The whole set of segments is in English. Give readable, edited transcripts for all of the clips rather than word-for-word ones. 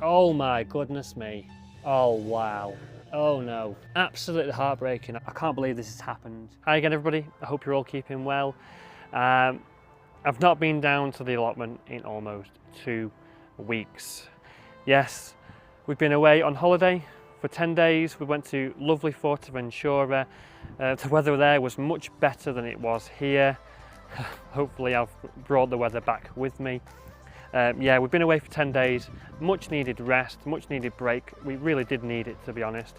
Oh my goodness me. Oh wow. Oh no. Absolutely heartbreaking. I can't believe this has happened. Hi again everybody. I hope you're all keeping well. I've not been down to the allotment in almost 2 weeks. Yes, we've been away on holiday for 10 days. We went to lovely Fuerteventura. The weather there was much better than it was here. Hopefully I've brought the weather back with me. Yeah, we've been away for 10 days, much needed rest, much needed break. We really did need it, to be honest.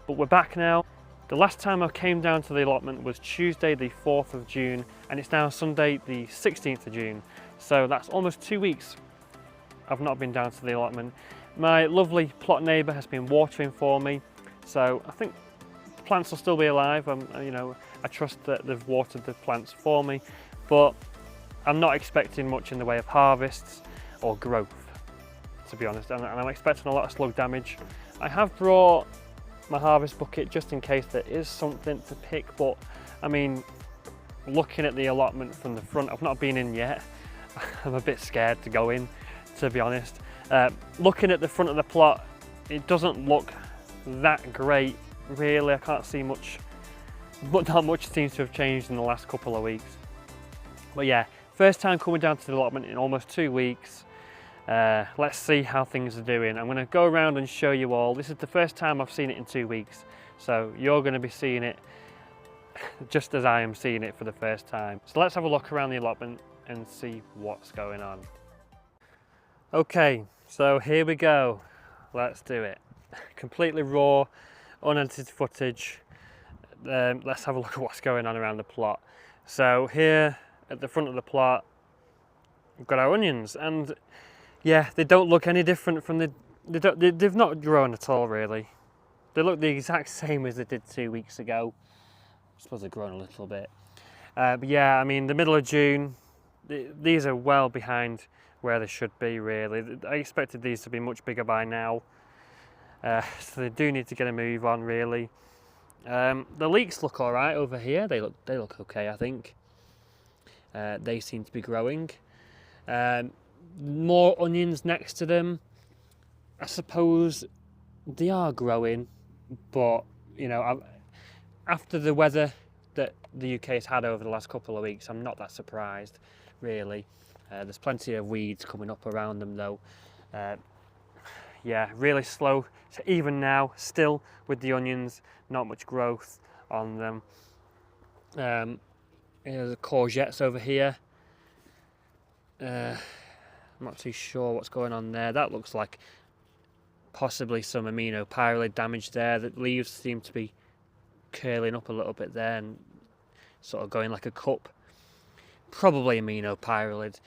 But we're back now. The last time I came down to the allotment was Tuesday the 4th of June, and it's now Sunday the 16th of June. So that's almost 2 weeks I've not been down to the allotment. My lovely plot neighbour has been watering for me, so I think plants will still be alive. I trust that they've watered the plants for me, but I'm not expecting much in the way of harvests or growth, to be honest, and I'm expecting a lot of slug damage. I have brought my harvest bucket just in case there is something to pick, but I mean, looking at the allotment from the front, I've not been in yet. I'm a bit scared to go in, to be honest. Looking at the front of the plot, it doesn't look that great, really. I can't see much, but not much seems to have changed in the last couple of weeks. But yeah, first time coming down to the allotment in almost 2 weeks. Let's see how things are doing. I'm going to go around and show you all. This is the first time I've seen it in 2 weeks, so you're going to be seeing it just as I am seeing it for the first time. So let's have a look around the allotment and see what's going on. Okay, so here we go. Let's do it. Completely raw, unedited footage. Let's have a look at what's going on around the plot. So here at the front of the plot, we've got our onions, and yeah, they don't look any different from they've not grown at all, really. They look the exact same as they did 2 weeks ago. I suppose they've grown a little bit. But yeah, I mean, the middle of June, these are well behind where they should be, really. I expected these to be much bigger by now. So they do need to get a move on, really. The leeks look all right over here. They look okay, I think. They seem to be growing. More onions next to them. I suppose they are growing, but you know, after the weather that the UK has had over the last couple of weeks, I'm not that surprised, really. There's plenty of weeds coming up around them, though. Yeah, really slow. So even now, still with the onions, not much growth on them. There's the courgettes over here. I'm not too sure what's going on there. That looks like possibly some aminopyralid damage there. The leaves seem to be curling up a little bit there and sort of going like a cup. Probably aminopyralid,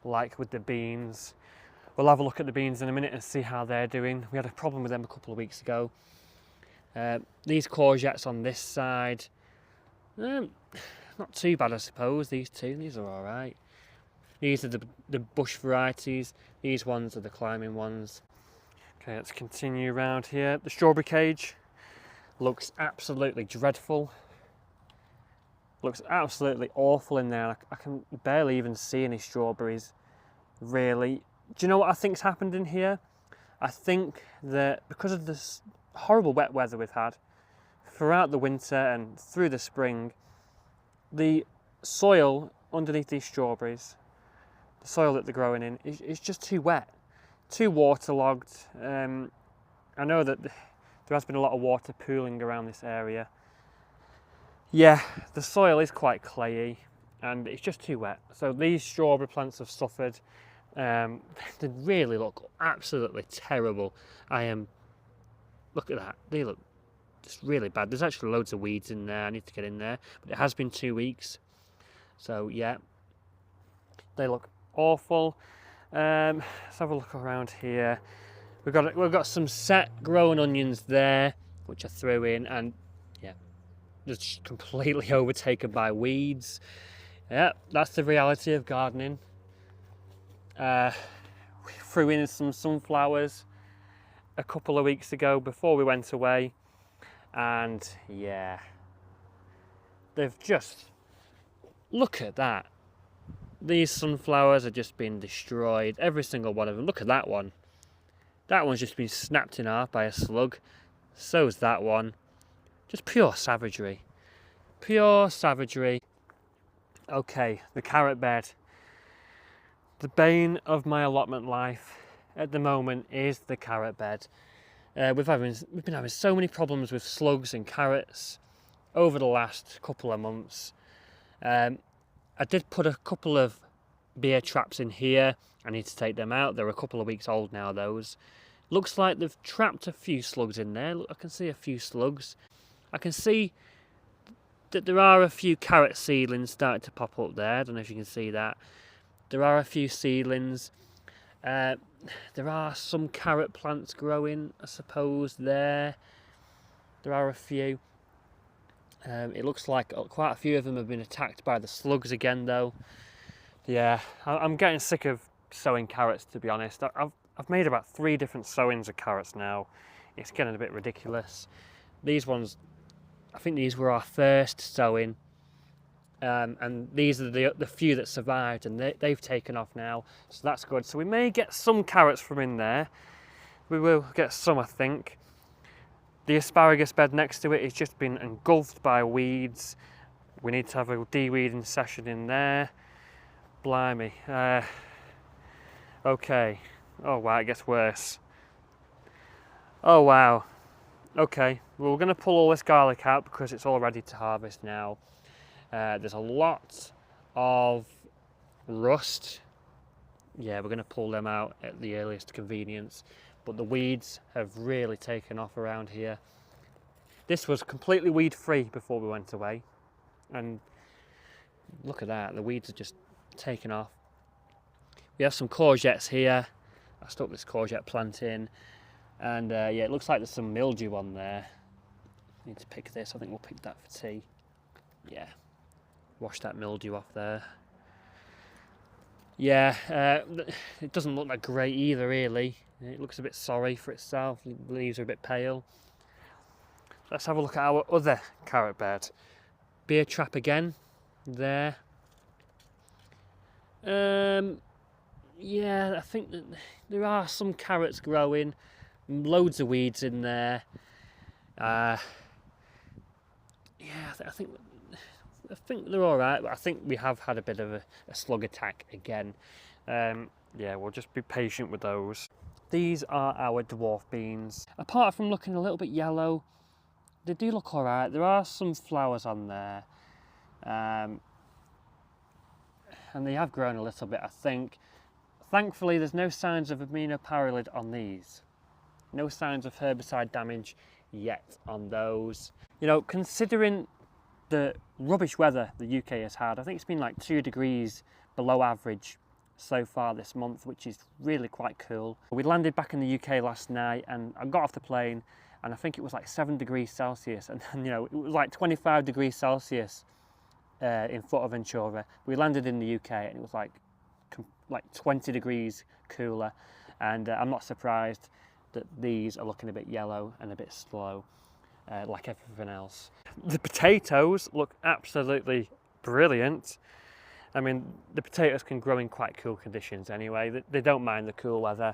like with the beans. We'll have a look at the beans in a minute and see how they're doing. We had a problem with them a couple of weeks ago. These courgettes on this side, not too bad, I suppose. These are all right. These are the bush varieties. These ones are the climbing ones. Okay, let's continue around here. The strawberry cage looks absolutely dreadful. Looks absolutely awful in there. I can barely even see any strawberries, really. Do you know what I think's happened in here? I think that because of this horrible wet weather we've had throughout the winter and through the spring, the soil underneath these strawberries, the soil that they're growing in, is just too wet, too waterlogged. I know that there has been a lot of water pooling around this area. Yeah, the soil is quite clayey and it's just too wet. So these strawberry plants have suffered. They really look absolutely terrible. Look at that, they look just really bad. There's actually loads of weeds in there. I need to get in there, but it has been 2 weeks. So yeah, they look awful. Let's have a look around here. We've got some set growing onions there, which I threw in, and yeah, just completely overtaken by weeds. Yeah, that's the reality of gardening. We threw in some sunflowers a couple of weeks ago before we went away, and yeah, they've just, look at that. These sunflowers are just being destroyed, every single one of them. Look at that one. That one's just been snapped in half by a slug. So's that one. Just pure savagery. Pure savagery. Okay, the carrot bed. The bane of my allotment life at the moment is the carrot bed. We've been having so many problems with slugs and carrots over the last couple of months. I did put a couple of beer traps in here. I need to take them out. They're a couple of weeks old now, those. Looks like they've trapped a few slugs in there. Look, I can see a few slugs. I can see that there are a few carrot seedlings starting to pop up there. I don't know if you can see that. There are a few seedlings. There are some carrot plants growing, I suppose, there. There are a few. It looks like quite a few of them have been attacked by the slugs again, though. Yeah, I'm getting sick of sowing carrots, to be honest. I've made about 3 different sowings of carrots now. It's getting a bit ridiculous. These ones, I think these were our first sowing. And these are the few that survived, and they've taken off now, so that's good. So we may get some carrots from in there. We will get some, I think. The asparagus bed next to it has just been engulfed by weeds. We need to have a de-weeding session in there. Blimey. Okay. Oh wow, it gets worse. Oh wow. Okay, well, we're going to pull all this garlic out because it's all ready to harvest now. There's a lot of rust. Yeah, we're going to pull them out at the earliest convenience. But the weeds have really taken off around here. This was completely weed free before we went away. And look at that, the weeds are just taken off. We have some courgettes here. I stuck this courgette plant in. And yeah, it looks like there's some mildew on there. Need to pick this, I think we'll pick that for tea. Yeah, wash that mildew off there. Yeah, it doesn't look that great either, really. It looks a bit sorry for itself. The leaves are a bit pale. Let's have a look at our other carrot bed. Beer trap again, there. Yeah, I think that there are some carrots growing. Loads of weeds in there. Yeah, I think they're all right, but I think we have had a bit of a slug attack again. Yeah, we'll just be patient with those. These are our dwarf beans. Apart from looking a little bit yellow, they do look all right. There are some flowers on there, and they have grown a little bit, I think. Thankfully, there's no signs of aminopyralid on these. No signs of herbicide damage yet on those. You know, considering the rubbish weather the UK has had, I think it's been like 2 degrees below average so far this month, which is really quite cool. We landed back in the UK last night and I got off the plane and I think it was like 7 degrees Celsius, and you know, it was like 25 degrees Celsius in Fuerteventura. We landed in the UK and it was like 20 degrees cooler, and I'm not surprised that these are looking a bit yellow and a bit slow, like everything else. The potatoes look absolutely brilliant. I mean, the potatoes can grow in quite cool conditions anyway. They don't mind the cool weather,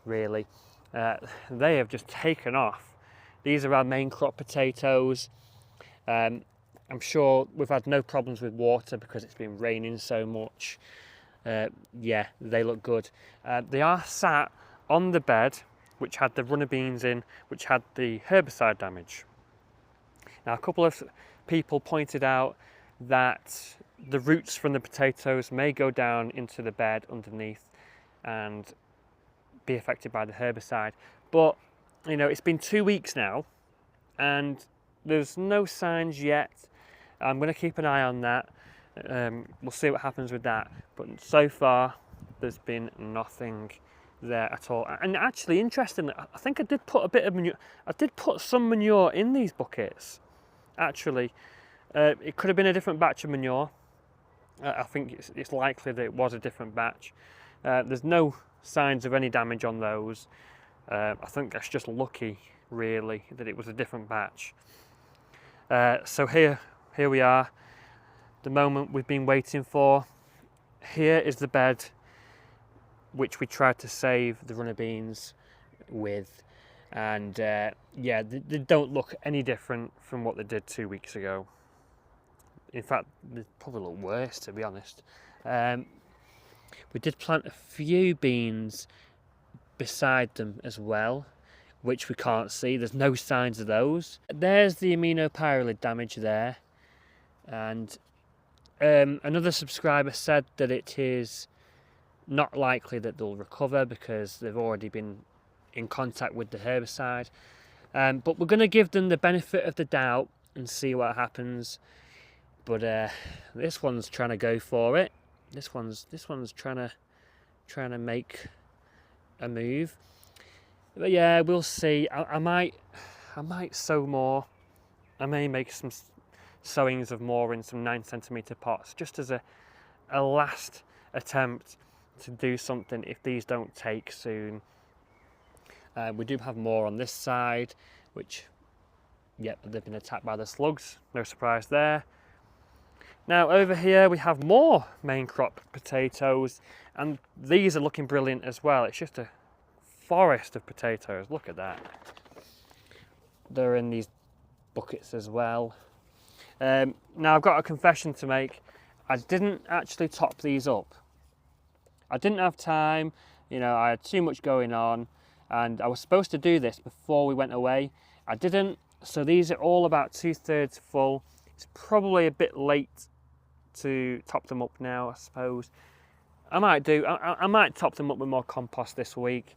really. They have just taken off. These are our main crop potatoes. I'm sure we've had no problems with water because it's been raining so much. Yeah, they look good. They are sat on the bed which had the runner beans in, which had the herbicide damage. Now, a couple of people pointed out that the roots from the potatoes may go down into the bed underneath and be affected by the herbicide. But, you know, it's been 2 weeks now and there's no signs yet. I'm going to keep an eye on that. We'll see what happens with that. But so far, there's been nothing there at all. And actually, interestingly, I think I did put a bit of manure. I did put some manure in these buckets. Actually, it could have been a different batch of manure. I think it's likely that it was a different batch. There's no signs of any damage on those. I think that's just lucky, really, that it was a different batch. So here we are, the moment we've been waiting for. Here is the bed which we tried to save the runner beans. with, and yeah, they don't look any different from what they did 2 weeks ago. In fact, they probably look worse, to be honest. We did plant a few beans beside them as well, which we can't see. There's no signs of those. There's the aminopyralid damage there, and another subscriber said that it is not likely that they'll recover because they've already been in contact with the herbicide, but we're going to give them the benefit of the doubt and see what happens. But this one's trying to go for it. This one's trying to make a move. But yeah, we'll see. I might sow more. I may make some sowings of more in some 9cm pots, just as a last attempt to do something if these don't take soon. We do have more on this side, which, yep, they've been attacked by the slugs. No surprise there. Now over here we have more main crop potatoes, and these are looking brilliant as well. It's just a forest of potatoes. Look at that. They're in these buckets as well. Now I've got a confession to make. I didn't actually top these up. I didn't have time, you know, I had too much going on, and I was supposed to do this before we went away. I didn't, so these are all about 2/3 full. It's probably a bit late to top them up now, I suppose. I might top them up with more compost this week.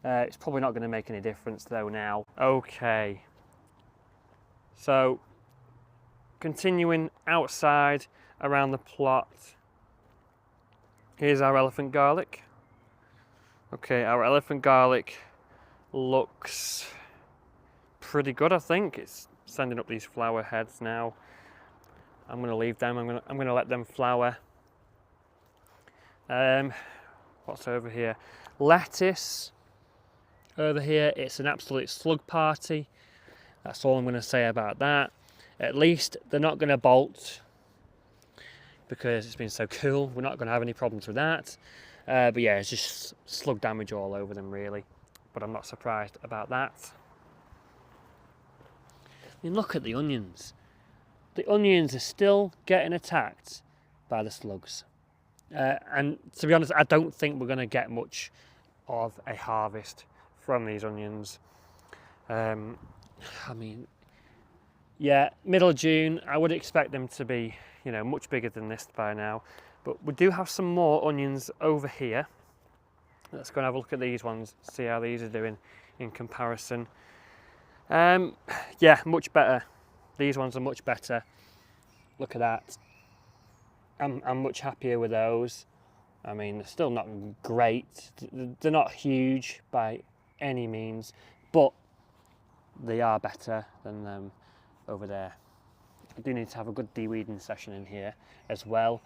It's probably not going to make any difference though now. Okay, so continuing outside around the plot, here's our elephant garlic. Okay, our elephant garlic looks pretty good, I think. It's sending up these flower heads now. I'm going to leave them. I'm going to let them flower. What's over here? Lettuce. Over here, it's an absolute slug party. That's all I'm going to say about that. At least they're not going to bolt because it's been so cool. We're not going to have any problems with that. But yeah, it's just slug damage all over them really. But I'm not surprised about that. I mean, look at the onions. The onions are still getting attacked by the slugs. And to be honest, I don't think we're going to get much of a harvest from these onions. I mean, yeah, middle of June, I would expect them to be, you know, much bigger than this by now. But we do have some more onions over here. Let's go and have a look at these ones, see how these are doing in comparison. Yeah, much better. These ones are much better. Look at that. I'm much happier with those. I mean, they're still not great. They're not huge by any means, but they are better than them over there. I do need to have a good de-weeding session in here as well.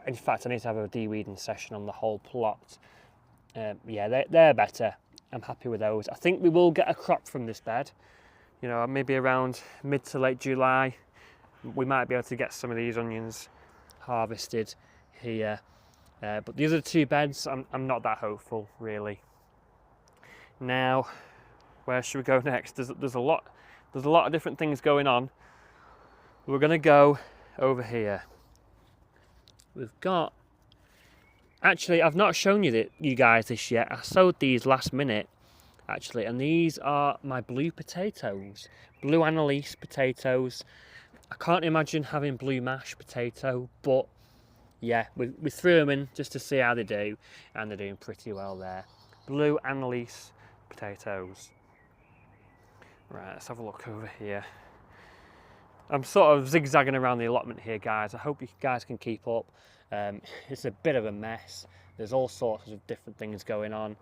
In fact, I need to have a de-weeding session on the whole plot. Yeah, they're better. I'm happy with those. I think we will get a crop from this bed. You know, maybe around mid to late July, we might be able to get some of these onions harvested here. But the other two beds, I'm not that hopeful, really. Now, where should we go next? There's a lot of different things going on. We're going to go over here. We've got, actually, I've not shown you guys this yet. I sowed these last minute, actually, and these are my blue potatoes, blue Annalise potatoes. I can't imagine having blue mashed potato, but yeah, we threw them in just to see how they do, and they're doing pretty well there. Blue Annalise potatoes. Right, let's have a look over here. I'm sort of zigzagging around the allotment here, guys. I hope you guys can keep up. It's a bit of a mess. There's all sorts of different things going on.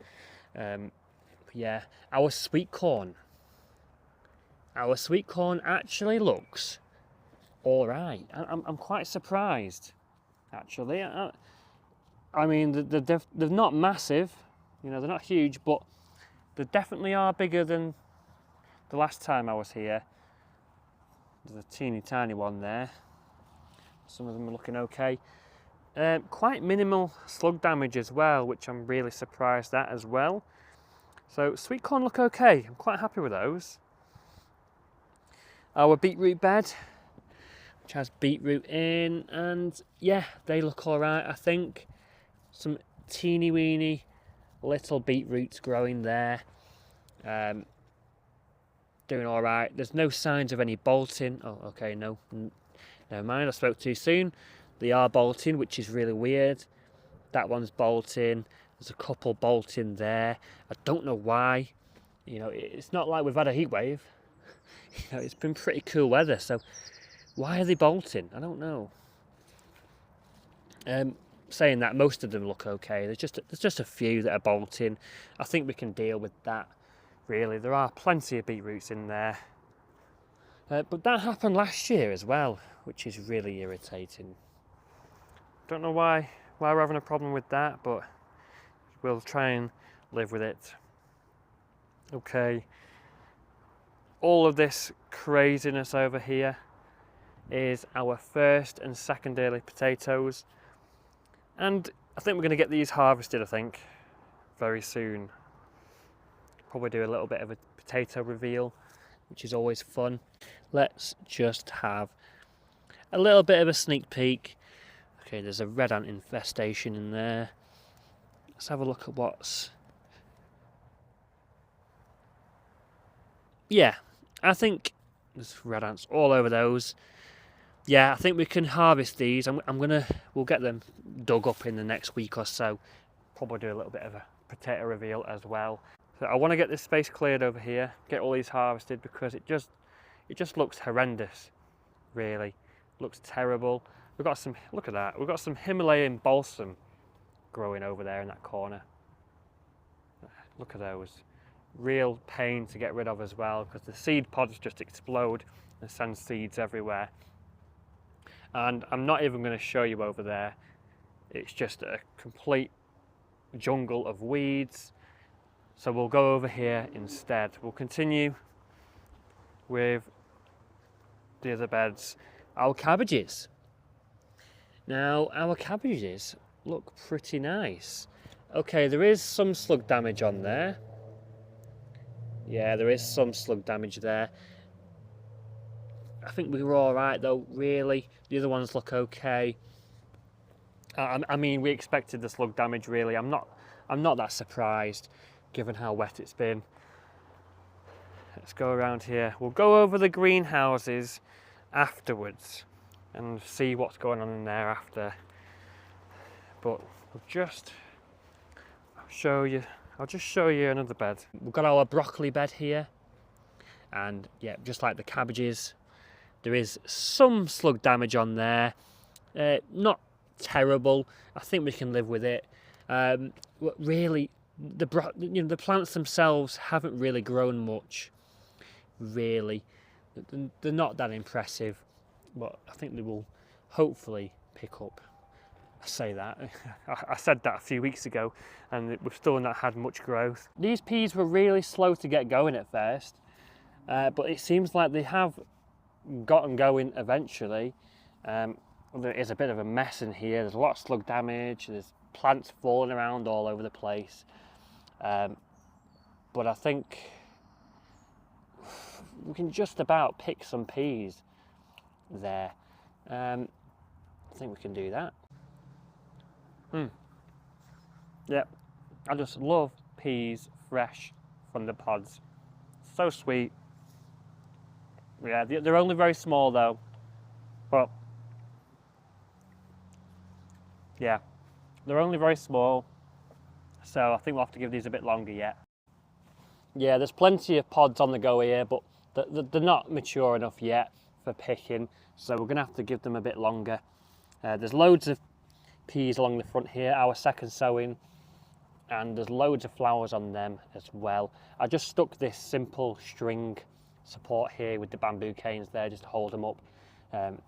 Yeah, our sweet corn actually looks all right. I'm quite surprised, actually. I mean, they're not massive, you know, they're not huge, but they definitely are bigger than the last time I was here. There's a teeny tiny one there. Some of them are looking okay. Quite minimal slug damage as well, which I'm really surprised at as well. So sweet corn look okay. I'm quite happy with those. Our beetroot bed, which has beetroot in, and yeah, they look all right, I think. Some teeny weeny little beetroots growing there. Doing all right. There's no signs of any bolting. Oh, okay, no, never mind. I spoke too soon. They are bolting, which is really weird. That one's bolting. There's a couple bolting there. I don't know why. You know, it's not like we've had a heat wave. You know, it's been pretty cool weather, so why are they bolting? I don't know. Saying that, most of them look okay. There's just a few that are bolting. I think we can deal with that, really. There are plenty of beetroots in there. But that happened last year as well, which is really irritating. Don't know why we're having a problem with that, but we'll try and live with it. Okay. All of this craziness over here is our first and second early potatoes. And I think we're going to get these harvested, I think, very soon. Probably do a little bit of a potato reveal, which is always fun. Let's just have a little bit of a sneak peek. Okay, there's a red ant infestation in there. Let's have a look at what's... Yeah, I think there's red ants all over those. Yeah, I think we can harvest these. We'll get them dug up in the next week or so. Probably do a little bit of a potato reveal as well. So I want to get this space cleared over here, get all these harvested, because it just looks horrendous, really. Looks terrible. We've got some, look at that, we've got some Himalayan balsam growing over there in that corner. Look at those. Real pain to get rid of as well, because the seed pods just explode and send seeds everywhere. And I'm not even going to show you over there. It's just a complete jungle of weeds. So we'll go over here instead. We'll continue with the other beds. Our cabbages. Now, our cabbages look pretty nice. Okay, there is some slug damage on there. Yeah, there is some slug damage there. I think we were all right though, really. The other ones look okay. I mean, we expected the slug damage, really. I'm not that surprised, given how wet it's been. Let's go around here. We'll go over the greenhouses afterwards and see what's going on in there after. But I'll just show you another bed. We've got our broccoli bed here, and yeah, just like the cabbages, there is some slug damage on there. Not terrible. I think we can live with it. Really, the plants themselves haven't really grown much. Really, they're not that impressive, but I think they will hopefully pick up. I say that. I said that a few weeks ago, and we've still not had much growth. These peas were really slow to get going at first, but it seems like they have gotten going eventually. There is a bit of a mess in here. There's a lot of slug damage. There's plants falling around all over the place. But I think we can just about pick some peas there. I think we can do that. Yep, I just love peas fresh from the pods. So sweet. Yeah, they're only very small though, but yeah, they're only very small, so I think we'll have to give these a bit longer yet. Yeah, there's plenty of pods on the go here, but they're not mature enough yet for picking, so we're gonna have to give them a bit longer. There's loads of peas along the front here, our second sowing, and there's loads of flowers on them as well. I just stuck this simple string support here with the bamboo canes there just to hold them up.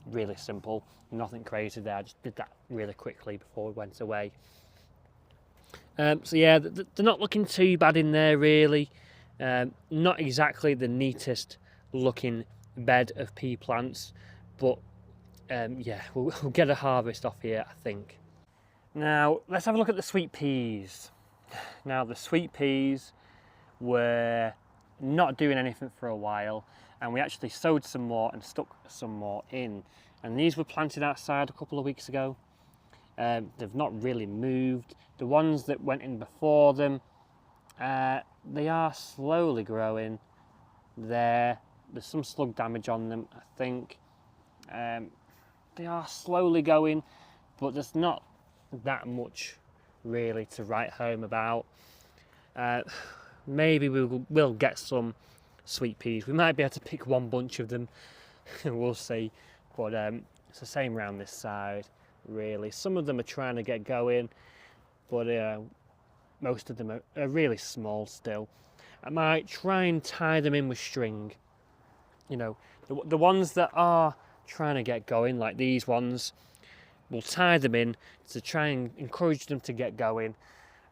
Really simple, nothing crazy there. I just did that really quickly before we went away. So yeah, they're not looking too bad in there really. Not exactly the neatest looking bed of pea plants, but yeah, we'll get a harvest off here, I think. Now let's have a look at the sweet peas. Now the sweet peas, were not doing anything for a while, and we actually sowed some more and stuck some more in. And these were planted outside a couple of weeks ago. They've not really moved. The ones that went in before them, they are slowly growing. There's some slug damage on them, I think. They are slowly going, but there's not that much really to write home about. Maybe we'll get some sweet peas. We might be able to pick one bunch of them. We'll see. But it's the same around this side, really. Some of them are trying to get going, but most of them are really small still. I might try and tie them in with string. You know, the ones that are trying to get going, like these ones, we'll tie them in to try and encourage them to get going.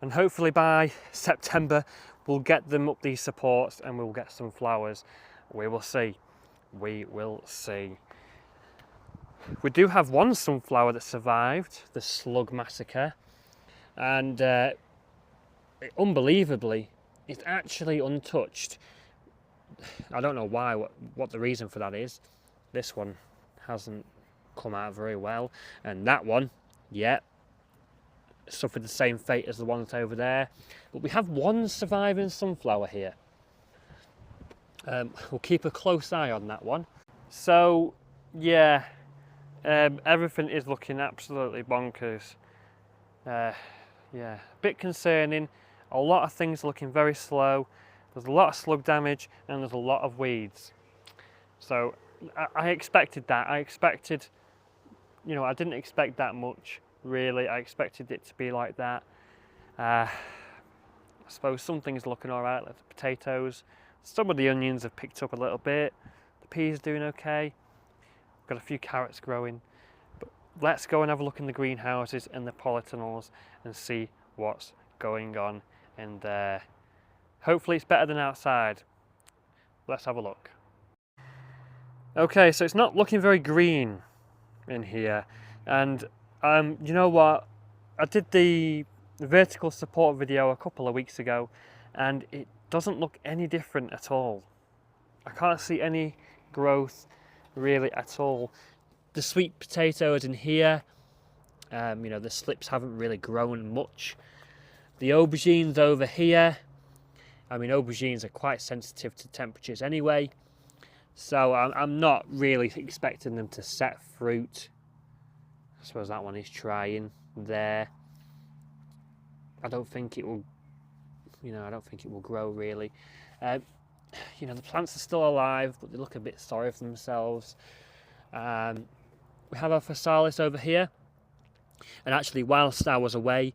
And hopefully by September, we'll get them up these supports and we'll get some flowers. We will see. We will see. We do have one sunflower that survived the slug massacre, and unbelievably, it's actually untouched. I don't know why, what the reason for that is. This one hasn't come out very well, and that one, yeah, suffered the same fate as the ones over there. But we have one surviving sunflower here. We'll keep a close eye on that one. So, yeah. Everything is looking absolutely bonkers. Yeah, a bit concerning. A lot of things looking very slow. There's a lot of slug damage and there's a lot of weeds. So I expected that. I expected, you know, I didn't expect that much really. I expected it to be like that. I suppose some things are looking all right, like the potatoes. Some of the onions have picked up a little bit. The peas are doing okay. Got a few carrots growing, but let's go and have a look in the greenhouses and the polytunnels and see what's going on in there. Hopefully it's better than outside. Let's have a look. Okay, so it's not looking very green in here, and you know what, I did the vertical support video a couple of weeks ago and it doesn't look any different at all. I can't see any growth really at all. The sweet potatoes in here, you know, the slips haven't really grown much. The aubergines over here, I mean, aubergines are quite sensitive to temperatures anyway, so I'm not really expecting them to set fruit. I suppose that one is trying there. I don't think it will, you know, I don't think it will grow really. You know, the plants are still alive, but they look a bit sorry for themselves. We have our physalis over here, and actually whilst I was away,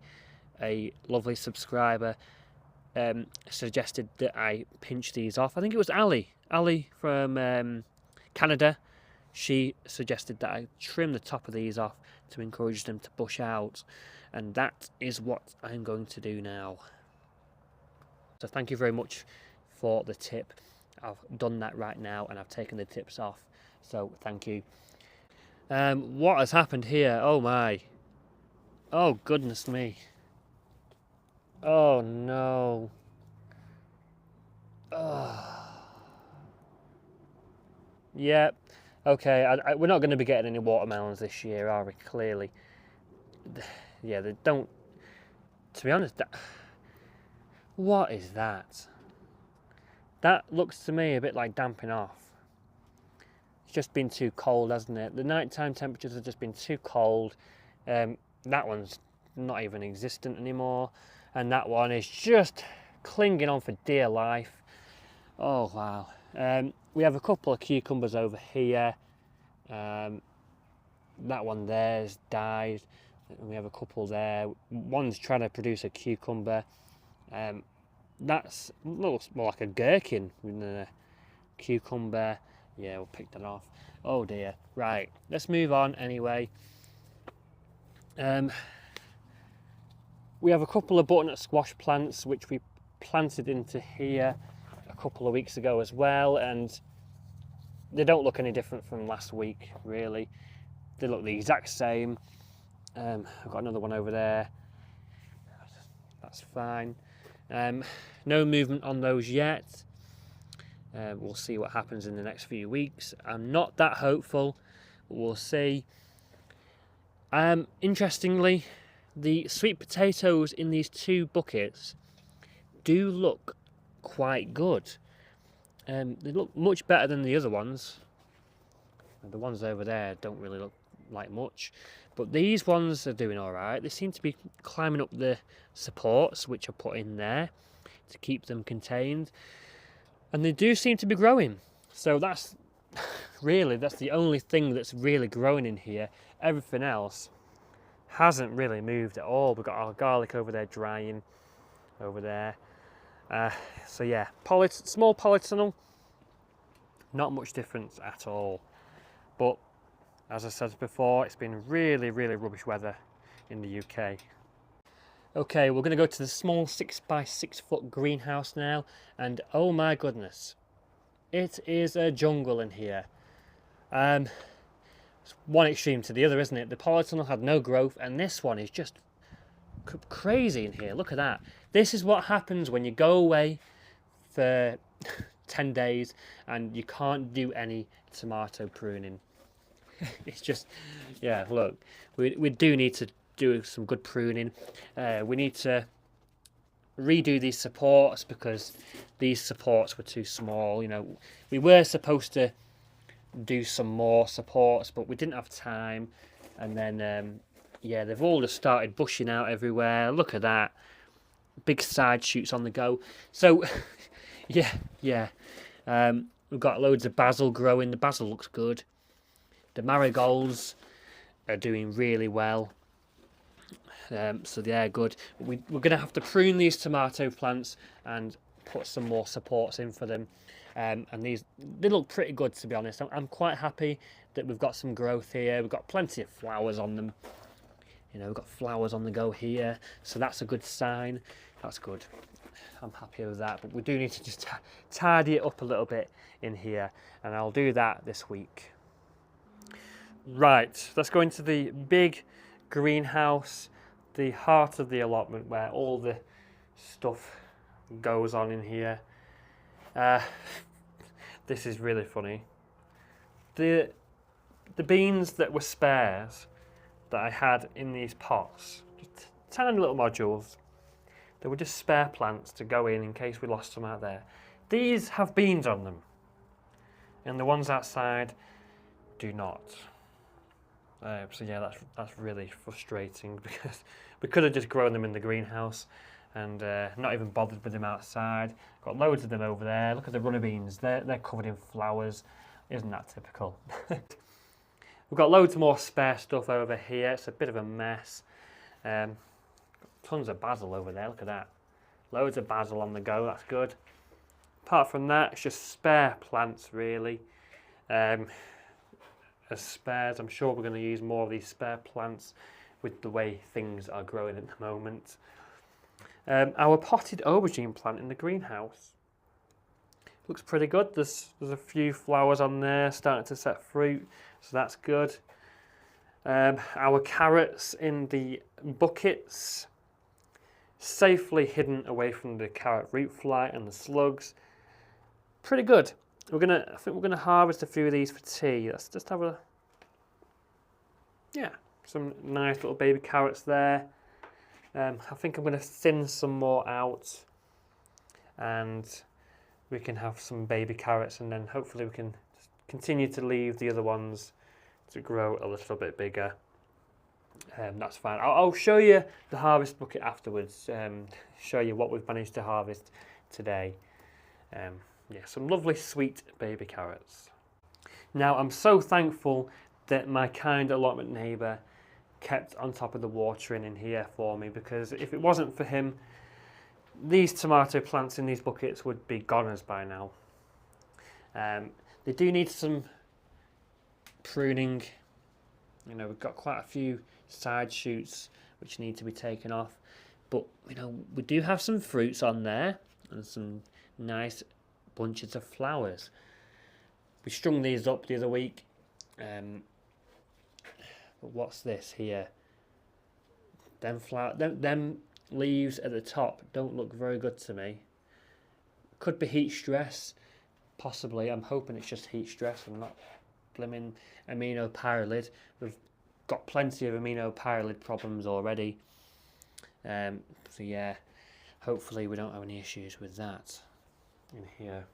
a lovely subscriber suggested that I pinch these off. I think it was Ali from Canada. She suggested that I trim the top of these off to encourage them to bush out, and that is what I'm going to do now. So thank you very much for the tip. I've done that right now and I've taken the tips off, so thank you. What has happened here? Oh my, oh goodness me, oh no, yeah, okay, we're not going to be getting any watermelons this year, are we? Clearly, yeah, they don't, to be honest. What is that? That looks to me a bit like damping off. It's just been too cold, hasn't it? The nighttime temperatures have just been too cold. That one's not even existent anymore. And that one is just clinging on for dear life. Oh, wow. We have a couple of cucumbers over here. That one there's died. We have a couple there. One's trying to produce a cucumber. That looks more like a gherkin than a cucumber. Yeah, we'll pick that off. Oh dear. Right, let's move on anyway. We have a couple of butternut squash plants which we planted into here a couple of weeks ago as well, and they don't look any different from last week really. They look the exact same. I've got another one over there. That's fine. No movement on those yet. We'll see what happens in the next few weeks. I'm not that hopeful, but we'll see. Interestingly, the sweet potatoes in these 2 buckets do look quite good. They look much better than the other ones. The ones over there don't really look like much, but these ones are doing all right. They seem to be climbing up the supports which are put in there to keep them contained, and they do seem to be growing. So that's the only thing that's really growing in here. Everything else hasn't really moved at all. We've got our garlic over there drying over there. So yeah, small polytunnel, not much difference at all. But as I said before, it's been really, really rubbish weather in the UK. Okay, we're going to go to the small 6x6 foot greenhouse now, and oh my goodness, it is a jungle in here. It's one extreme to the other, isn't it? The polytunnel had no growth, and this one is just crazy in here. Look at that. This is what happens when you go away for 10 days and you can't do any tomato pruning. It's just, yeah, look, we do need to do some good pruning. We need to redo these supports because these supports were too small. You know, we were supposed to do some more supports, but we didn't have time. And then, yeah, they've all just started bushing out everywhere. Look at that. Big side shoots on the go. So, yeah. We've got loads of basil growing. The basil looks good. The marigolds are doing really well. So they're good. We're going to have to prune these tomato plants and put some more supports in for them. And they look pretty good, to be honest. I'm quite happy that we've got some growth here. We've got plenty of flowers on them. You know, we've got flowers on the go here. So that's a good sign. That's good. I'm happy with that. But we do need to just tidy it up a little bit in here. And I'll do that this week. Right, let's go into the big greenhouse, the heart of the allotment where all the stuff goes on in here. This is really funny. The beans that were spares that I had in these pots, just tiny little modules, they were just spare plants to go in case we lost some out there. These have beans on them, and the ones outside do not. So yeah, that's really frustrating because we could have just grown them in the greenhouse and not even bothered with them outside. Got loads of them over there. Look at the runner beans. They're covered in flowers. Isn't that typical? We've got loads more spare stuff over here. It's a bit of a mess. Tons of basil over there. Look at that. Loads of basil on the go. That's good. Apart from that, it's just spare plants really. As spares, I'm sure we're going to use more of these spare plants with the way things are growing at the moment. Our potted aubergine plant in the greenhouse looks pretty good. There's a few flowers on there starting to set fruit, so that's good. Our carrots in the buckets, safely hidden away from the carrot root fly and the slugs. Pretty good. I think we're gonna harvest a few of these for tea. Let's just have some nice little baby carrots there. I think I'm gonna thin some more out, and we can have some baby carrots, and then hopefully we can continue to leave the other ones to grow a little bit bigger. That's fine. I'll show you the harvest bucket afterwards. Show you what we've managed to harvest today. Yeah, some lovely sweet baby carrots. Now I'm so thankful that my kind allotment neighbour kept on top of the watering in here for me, because if it wasn't for him, these tomato plants in these buckets would be goners by now. They do need some pruning. You know, we've got quite a few side shoots which need to be taken off, but you know, we do have some fruits on there and some nice bunches of flowers. We strung these up the other week. But what's this here? Them leaves at the top don't look very good to me. Could be heat stress, possibly. I'm hoping it's just heat stress and not blimmin' aminopyralid. We've got plenty of aminopyralid problems already. So yeah, hopefully we don't have any issues with that in here.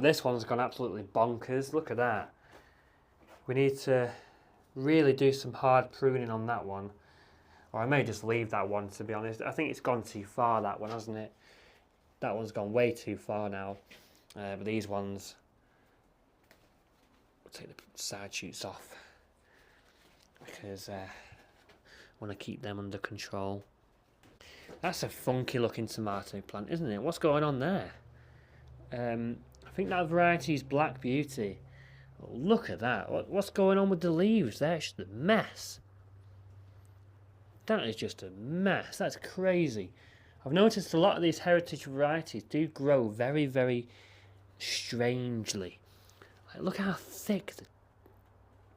This one's gone absolutely bonkers. Look at that. We need to really do some hard pruning on that one. Or I may just leave that one, to be honest. I think it's gone too far, that one, hasn't it? That one's gone way too far now. But these ones, I'll take the side shoots off because I want to keep them under control. That's a funky looking tomato plant, isn't it? What's going on there? I think that variety is Black Beauty. Oh, look at that. What's going on with the leaves there? It's just a mess. That is just a mess. That's crazy. I've noticed a lot of these heritage varieties do grow very, very strangely. Like, look how thick the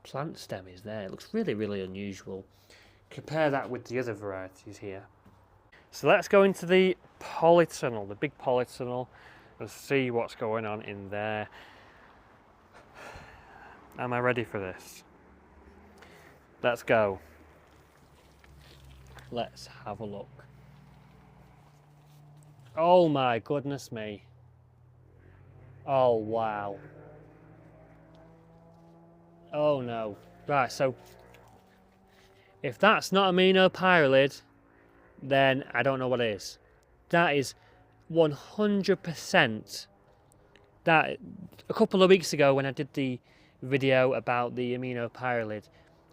plant stem is there. It looks really, really unusual. Compare that with the other varieties here. So let's go into the polytunnel, the big polytunnel, and see what's going on in there. Am I ready for this? Let's go. Let's have a look. Oh my goodness me. Oh wow. Oh no. Right, so if that's not aminopyralid, then I don't know what is. That is 100%. That a couple of weeks ago when I did the video about the aminopyralid,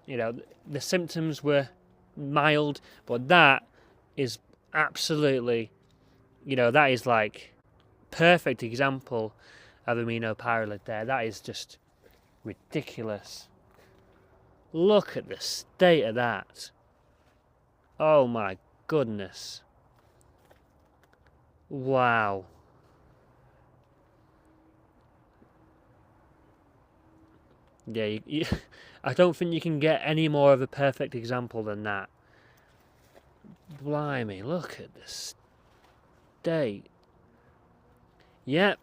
you know, the symptoms were mild, but that is absolutely, you know, that is like perfect example of aminopyralid there. That is just ridiculous. Look at the state of that. Oh my goodness. Wow. Yeah, I don't think you can get any more of a perfect example than that. Blimey, look at the state. Yeah,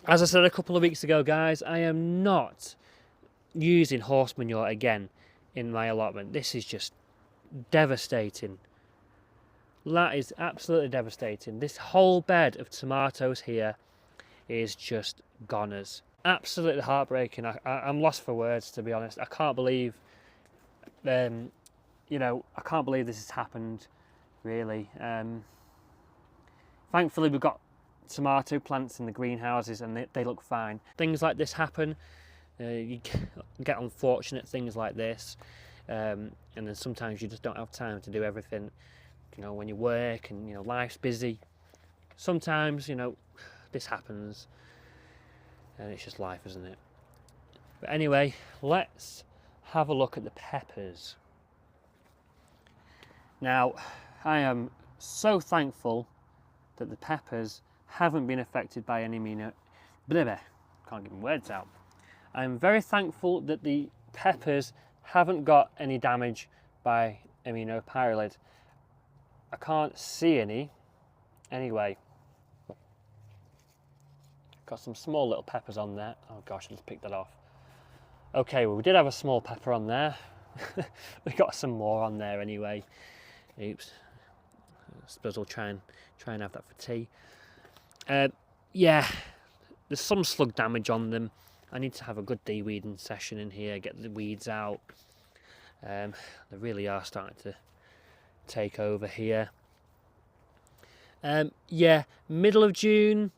as I said a couple of weeks ago, guys, I am not using horse manure again in my allotment. This is just devastating. That is absolutely devastating. This whole bed of tomatoes here is just goners. Absolutely heartbreaking. I'm lost for words, to be honest. I can't believe, you know, I can't believe this has happened, really. Thankfully, we've got tomato plants in the greenhouses and they look fine. Things like this happen. You get unfortunate things like this, and then sometimes you just don't have time to do everything. You know, when you work and, you know, life's busy. Sometimes, you know, this happens. And it's just life, isn't it? But anyway, let's have a look at the peppers. Now, I am so thankful that the peppers haven't been affected by any can't get my words out. I'm very thankful that the peppers haven't got any damage by aminopyralid. I can't see any. Anyway. Got some small little peppers on there. Oh gosh, I just picked that off. Okay, well we did have a small pepper on there. We got some more on there anyway. Oops. I suppose we'll try and have that for tea. Yeah, there's some slug damage on them. I need to have a good de-weeding session in here, get the weeds out. They really are starting to take over here. Yeah, middle of June.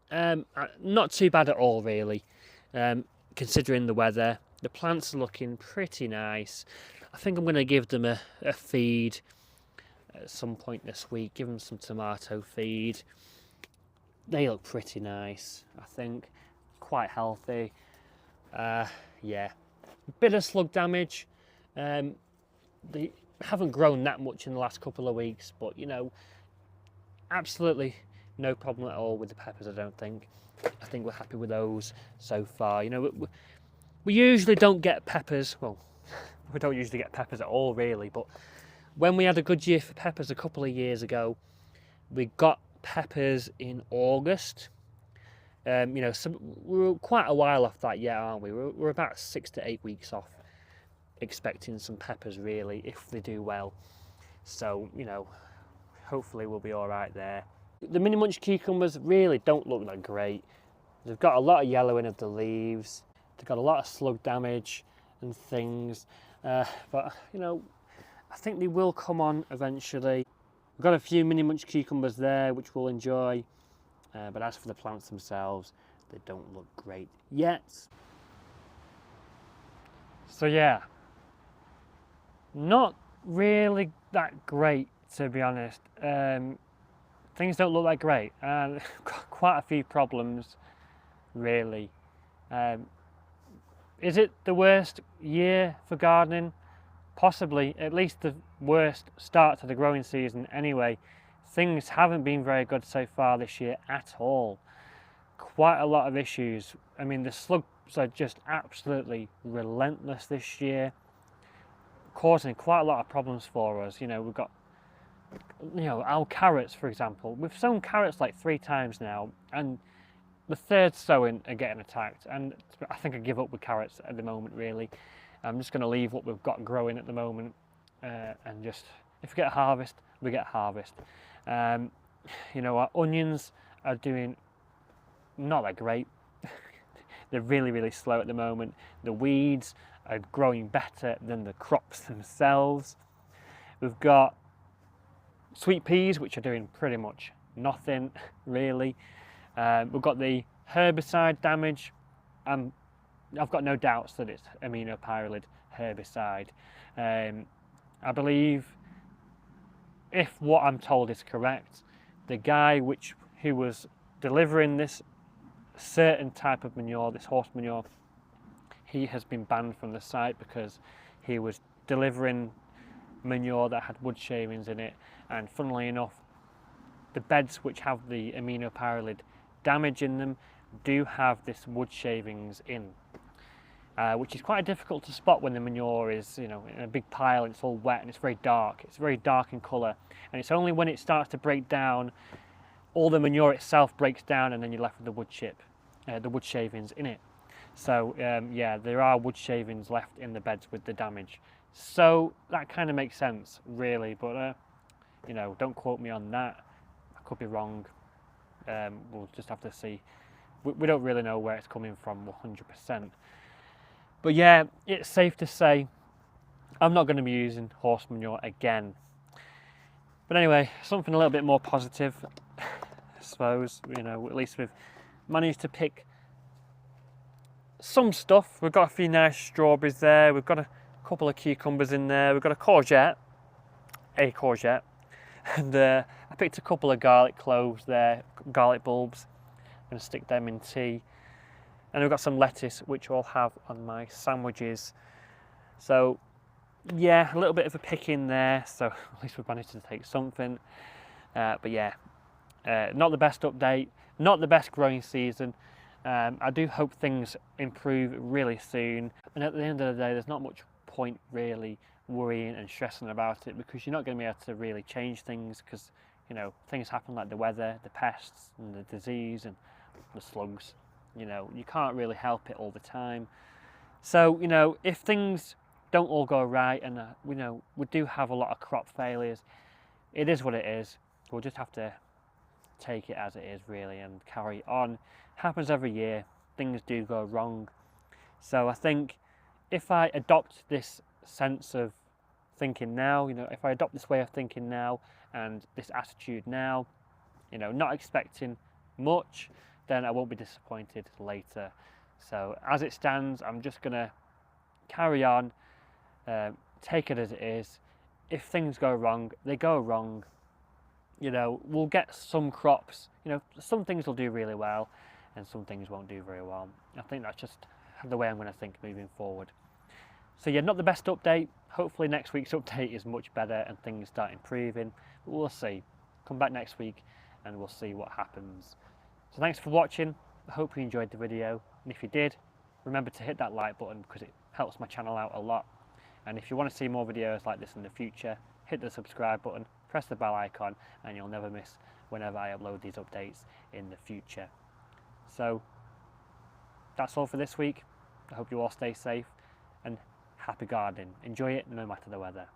Not too bad at all, really, considering the weather. The plants are looking pretty nice. I think I'm going to give them a feed at some point this week, give them some tomato feed. They look pretty nice, I think, quite healthy. Yeah, bit of slug damage. They haven't grown that much in the last couple of weeks, but, you know, absolutely no problem at all with the peppers, I don't think. I think we're happy with those so far. You know, we usually don't get peppers, well, we don't usually get peppers at all, really, but When we had a good year for peppers a couple of years ago, we got peppers in August. You know, we're quite a while off that yet, aren't we? We're about 6 to 8 weeks off expecting some peppers, really, if they do well. So, you know, hopefully we'll be all right there. The mini munch cucumbers really don't look that great. They've got a lot of yellowing of the leaves. They've got a lot of slug damage and things. But, you know, I think they will come on eventually. We've got a few mini munch cucumbers there, which we'll enjoy. But as for the plants themselves, they don't look great yet. So yeah, not really that great, to be honest. Things don't look that great, and got quite a few problems, really. Is it the worst year for gardening? Possibly, at least the worst start to the growing season anyway. Things haven't been very good so far this year at all. Quite a lot of issues. I mean, the slugs are just absolutely relentless this year, causing quite a lot of problems for us. You know, we've got, you know, our carrots, for example. We've sown carrots like 3 times now, and the third sowing are getting attacked. And I think I give up with carrots at the moment, really. I'm just going to leave what we've got growing at the moment, and just, if we get a harvest, we get a harvest. You know, our onions are doing not that great. They're really, really slow at the moment. The weeds are growing better than the crops themselves. We've got sweet peas, which are doing pretty much nothing, really. We've got the herbicide damage. I've got no doubts that it's aminopyralid herbicide. I believe, if what I'm told is correct, the guy who was delivering this certain type of manure, this horse manure, he has been banned from the site because he was delivering manure that had wood shavings in it. And funnily enough, the beds which have the aminopyralid damage in them do have this wood shavings in, which is quite difficult to spot when the manure is, you know, in a big pile and it's all wet and it's very dark. It's very dark in colour, and it's only when it starts to break down, all the manure itself breaks down, and then you're left with the wood chip, the wood shavings in it. So yeah, there are wood shavings left in the beds with the damage. So that kind of makes sense, really, but you know, don't quote me on that. I could be wrong. We'll just have to see. We don't really know where it's coming from 100%. But yeah, it's safe to say I'm not going to be using horse manure again. But anyway, something a little bit more positive, I suppose. You know, at least we've managed to pick some stuff. We've got a few nice strawberries there. We've got a couple of cucumbers in there. We've got a courgette, and I picked a couple of garlic cloves there, garlic bulbs. I'm going to stick them in tea. And we've got some lettuce, which I'll have on my sandwiches. So yeah, a little bit of a pick in there, so at least we've managed to take something. But yeah, not the best update, not the best growing season. I do hope things improve really soon. And at the end of the day, there's not much point really worrying and stressing about it, because you're not going to be able to really change things, because, you know, things happen like the weather, the pests and the disease and the slugs. You know, you can't really help it all the time. So, you know, if things don't all go right, and you know, we do have a lot of crop failures, it is what it is. We'll just have to take it as it is, really, and carry on. Happens every year. Things do go wrong. So I think if I adopt this sense of thinking now, you know, if I adopt this way of thinking now and this attitude now, you know, not expecting much, then I won't be disappointed later. So as it stands, I'm just gonna carry on, take it as it is. If things go wrong, they go wrong. You know, we'll get some crops, you know, some things will do really well and some things won't do very well. I think that's just the way I'm going to think moving forward. So yeah, not the best update. Hopefully next week's update is much better and things start improving, but we'll see. Come back next week and we'll see what happens. So thanks for watching. I hope you enjoyed the video, and if you did, remember to hit that like button because it helps my channel out a lot. And if you want to see more videos like this in the future, hit the subscribe button, press the bell icon, and you'll never miss whenever I upload these updates in the future. So that's all for this week. I hope you all stay safe and happy gardening. Enjoy it no matter the weather.